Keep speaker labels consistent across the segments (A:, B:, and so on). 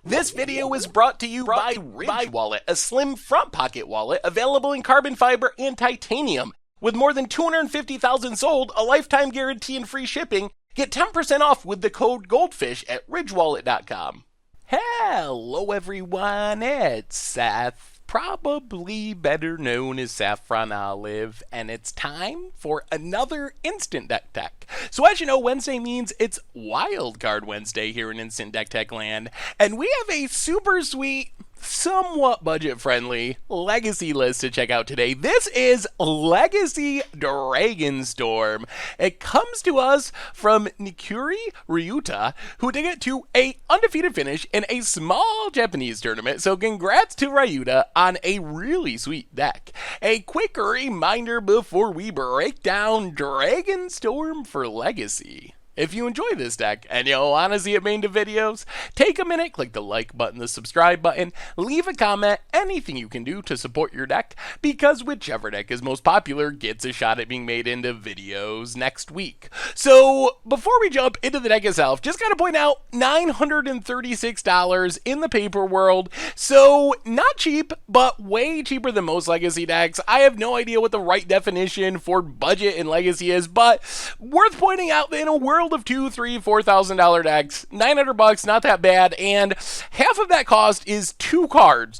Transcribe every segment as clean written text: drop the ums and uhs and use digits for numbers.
A: This video is brought to you by Ridge Wallet, a slim front pocket wallet available in carbon fiber and titanium. With more than 250,000 sold, a lifetime guarantee and free shipping, get 10% off with the code GOLDFISH at ridgewallet.com. Hello everyone, it's Seth, probably better known as Saffron Olive, and it's time for another Instant Deck Tech. So as you know, Wednesday means it's Wildcard Wednesday here in Instant Deck Tech land, and we have a super sweet, somewhat budget-friendly Legacy list to check out today. This is Legacy Dragonstorm. It comes to us from Nikuri Ryuta, who did it to a undefeated finish in a small Japanese tournament, so congrats to Ryuta on a really sweet deck. A quick reminder before we break down Dragonstorm for Legacy. If you enjoy this deck and you want to see it made into videos, take a minute, click the like button, the subscribe button, leave a comment, anything you can do to support your deck, because whichever deck is most popular gets a shot at being made into videos next week. So before we jump into the deck itself, just gotta point out $936 in the paper world, so not cheap, but way cheaper than most Legacy decks. I have no idea what the right definition for budget in Legacy is, but worth pointing out that in a world of $2,000, $3,000, $4,000 decks, $900, not that bad, and half of that cost is two cards,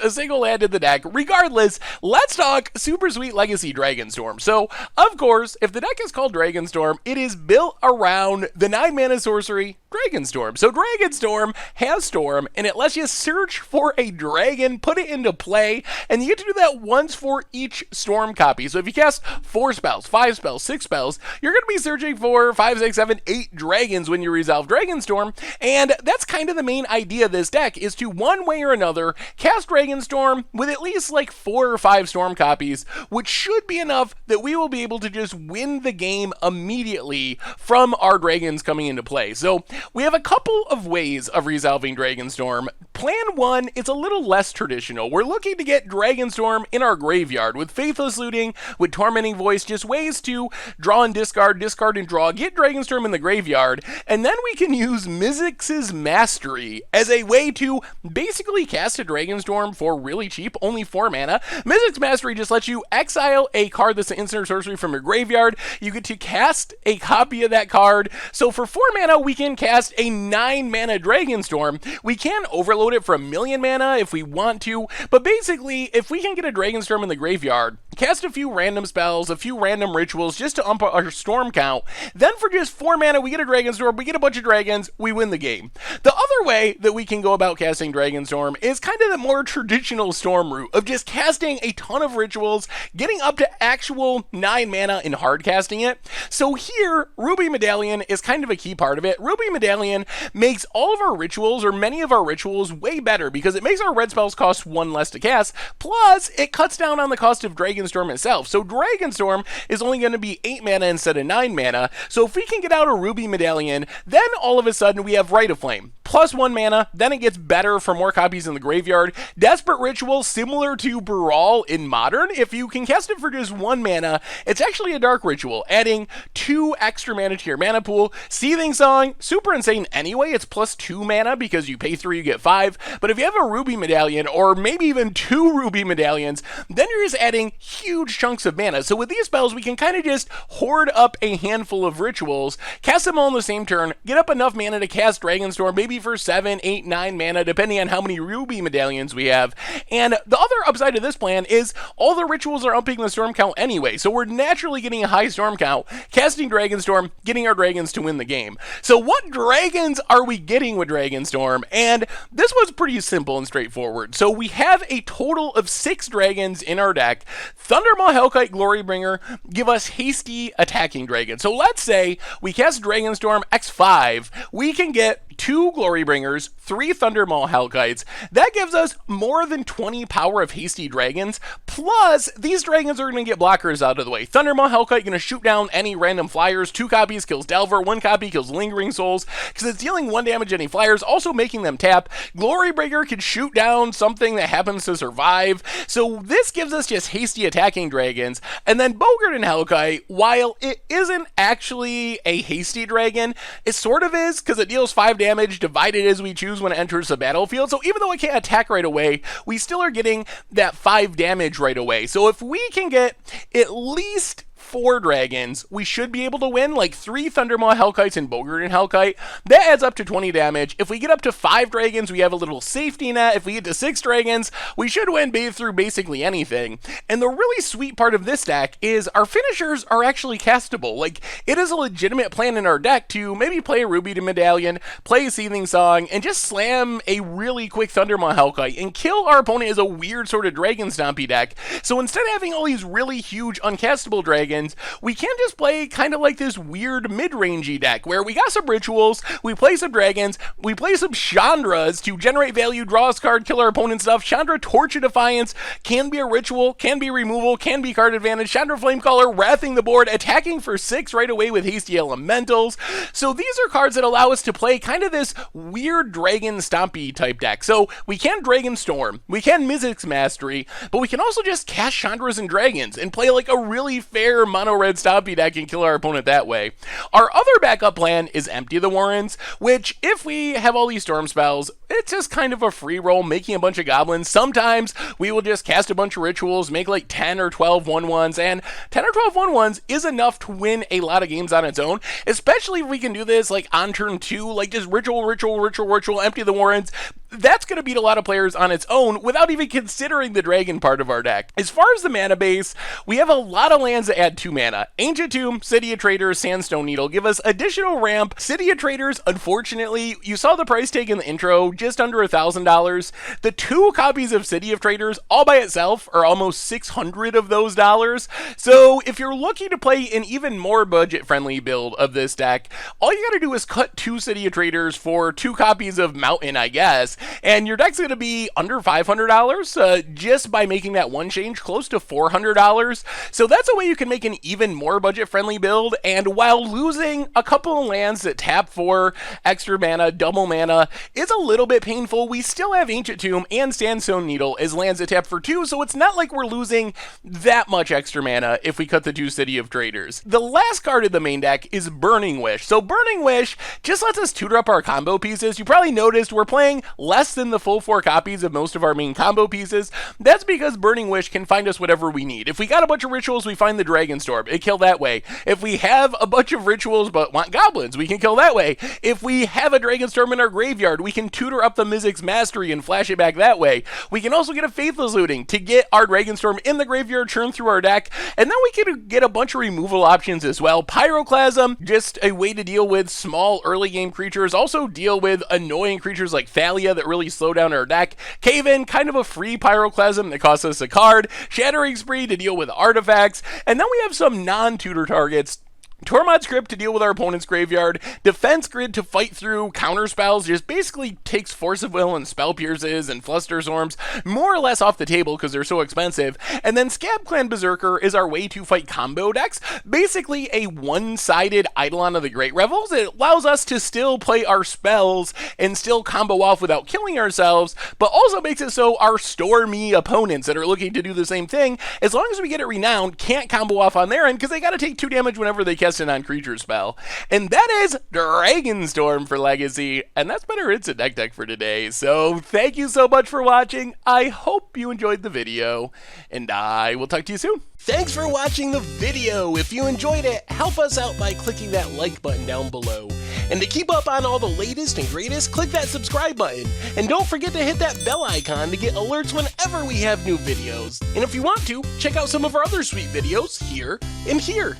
A: a single land in the deck. Regardless, let's talk super sweet Legacy Dragonstorm. So of course, if the deck is called Dragonstorm, it is built around the 9-mana sorcery Dragonstorm. So Dragonstorm has Storm, and it lets you search for a dragon, put it into play, and you get to do that once for each Storm copy. So if you cast 4 spells, 5 spells, 6 spells, you're going to be searching for 5, 6, 7, 8 dragons when you resolve Dragonstorm, and that's kind of the main idea of this deck, is to one way or another cast Dragonstorm with at least like 4 or 5 Storm copies, which should be enough that we will be able to just win the game immediately from our dragons coming into play. So we have a couple of ways of resolving Dragonstorm. Plan 1, it's a little less traditional. We're looking to get Dragonstorm in our graveyard with Faithless Looting, with Tormenting Voice, just ways to draw and discard, discard and draw, get Dragonstorm in the graveyard, and then we can use Mizzix's Mastery as a way to basically cast a Dragonstorm for really cheap, only 4 mana. Mizzix's Mastery just lets you exile a card that's an instant or sorcery from your graveyard. You get to cast a copy of that card. So for 4 mana, we can cast a 9-mana Dragonstorm. We can overload it for 1,000,000 mana if we want to, but basically, if we can get a Dragonstorm in the graveyard, cast a few random spells, a few random rituals just to ump our storm count, then for just 4 mana, we get a Dragonstorm, we get a bunch of dragons, we win the game. The other way that we can go about casting Dragonstorm is kind of the more traditional Storm route of just casting a ton of rituals, getting up to actual 9 mana and hard casting it. So here, Ruby Medallion is kind of a key part of it. Ruby Medallion makes all of our rituals, or many of our rituals, way better because it makes our red spells cost 1 less to cast, plus it cuts down on the cost of Dragonstorm itself. So Dragonstorm is only going to be 8 mana instead of 9 mana. So if we can get out a Ruby Medallion, then all of a sudden we have Rite of Flame. Plus 1 mana, then it gets better for more copies in the graveyard. Desperate Ritual, similar to Brawl in Modern. If you can cast it for just 1 mana, it's actually a Dark Ritual, adding 2 extra mana to your mana pool. Seething Song, super insane anyway, it's plus 2 mana because you pay 3, you get 5. But if you have a Ruby Medallion, or maybe even 2 Ruby Medallions, then you're just adding huge chunks of mana. So with these spells, we can kind of just hoard up a handful of rituals, cast them all in the same turn, get up enough mana to cast Dragonstorm, maybe for 7, 8, 9 mana, depending on how many Ruby Medallions we have. And the other upside of this plan is all the rituals are upping the storm count anyway, so we're naturally getting a high storm count, casting Dragonstorm, getting our dragons to win the game. So what dragons are we getting with Dragonstorm? And this was pretty simple and straightforward. So we have a total of 6 dragons in our deck. Thundermaw Hellkite Glorybringer give us hasty attacking dragons. So let's say we cast Dragonstorm X5, we can get 2 Glorybringers, 3 Thundermaw Hellkites. That gives us more than 20 power of hasty dragons, plus these dragons are going to get blockers out of the way. Thundermaw Hellkite going to shoot down any random flyers, 2 copies kills Delver, 1 copy kills Lingering Souls, because it's dealing 1 damage to any flyers, also making them tap. Glorybringer can shoot down something that happens to survive, so this gives us just hasty attacking dragons. And then Bogart and Hellkite, while it isn't actually a hasty dragon, it sort of is, because it deals 5 damage damage divided as we choose when it enters the battlefield. So even though it can't attack right away, we still are getting that 5 damage right away. So if we can get at least 4 dragons, we should be able to win, like 3 Thundermaw Hellkites and Bogarden Hellkite. That adds up to 20 damage. If we get up to 5 dragons, we have a little safety net. If we get to 6 dragons, we should win through basically anything. And the really sweet part of this deck is our finishers are actually castable. Like, it is a legitimate plan in our deck to maybe play a Ruby to Medallion, play a Seething Song, and just slam a really quick Thundermaw Hellkite and kill our opponent as a weird sort of Dragon Stompy deck. So instead of having all these really huge uncastable dragons, we can just play kind of like this weird mid-rangey deck where we got some rituals, we play some dragons, we play some Chandras to generate value, draw us card, kill our opponent stuff. Chandra Torch of Defiance can be a ritual, can be removal, can be card advantage. Chandra Flamecaller wrathing the board, attacking for 6 right away with Hasty Elementals. So these are cards that allow us to play kind of this weird Dragon Stompy type deck. So we can Dragonstorm, we can Mizzix Mastery, but we can also just cast Chandras and Dragons and play like a really fair mono-red Stompy deck and kill our opponent that way. Our other backup plan is Empty the Warrens, which if we have all these storm spells, it's just kind of a free roll, making a bunch of goblins. Sometimes we will just cast a bunch of rituals, make like 10 or 12 1/1s, and 10 or 12 1/1s is enough to win a lot of games on its own, especially if we can do this like on turn 2, like just ritual, Empty the Warrens. That's going to beat a lot of players on its own without even considering the dragon part of our deck. As far as the mana base, we have a lot of lands that add 2 mana. Ancient Tomb, City of Traders, Sandstone Needle give us additional ramp. City of Traders, unfortunately, you saw the price tag in the intro, just under $1,000. The 2 copies of City of Traders all by itself are almost 600 of those dollars. So if you're looking to play an even more budget-friendly build of this deck, all you gotta do is cut 2 City of Traders for 2 copies of Mountain, I guess, and your deck's going to be under $500 just by making that one change, close to $400. So that's a way you can make an even more budget-friendly build, and while losing a couple of lands that tap for extra mana, double mana, is a little bit painful, we still have Ancient Tomb and Sandstone Needle as lands that tap for 2, so it's not like we're losing that much extra mana if we cut the 2 City of Traders. The last card in the main deck is Burning Wish. So Burning Wish just lets us tutor up our combo pieces. You probably noticed we're playing less than the full 4 copies of most of our main combo pieces. That's because Burning Wish can find us whatever we need. If we got a bunch of rituals, we find the Dragonstorm. It kill that way. If we have a bunch of rituals but want goblins, we can kill that way. If we have a Dragonstorm in our graveyard, we can tutor up the Mizzix Mastery and flash it back that way. We can also get a Faithless Looting to get our Dragonstorm in the graveyard, churn through our deck, and then we can get a bunch of removal options as well. Pyroclasm, just a way to deal with small early game creatures, also deal with annoying creatures like Thalia that really slow down our deck. Cave-In, kind of a free Pyroclasm that costs us a card. Shattering Spree to deal with artifacts. And then we have some non-tutor targets. Tormod's Crypt to deal with our opponent's graveyard, Defense Grid to fight through counter spells, just basically takes Force of Will and Spell Pierces and Flusterstorms more or less off the table because they're so expensive, and then Scab Clan Berserker is our way to fight combo decks, basically a one-sided Eidolon of the Great Revels. It allows us to still play our spells and still combo off without killing ourselves, but also makes it so our Stormy opponents that are looking to do the same thing, as long as we get it renowned, can't combo off on their end because they gotta take 2 damage whenever they cast a non-creature spell. And that is Dragonstorm for Legacy, and that's been our Instant Deck for today. So thank you so much for watching. I hope you enjoyed the video, and I will talk to you soon. Thanks for watching the video. If you enjoyed it, help us out by clicking that like button down below. And to keep up on all the latest and greatest, click that subscribe button. And don't forget to hit that bell icon to get alerts whenever we have new videos. And if you want to, check out some of our other sweet videos here and here.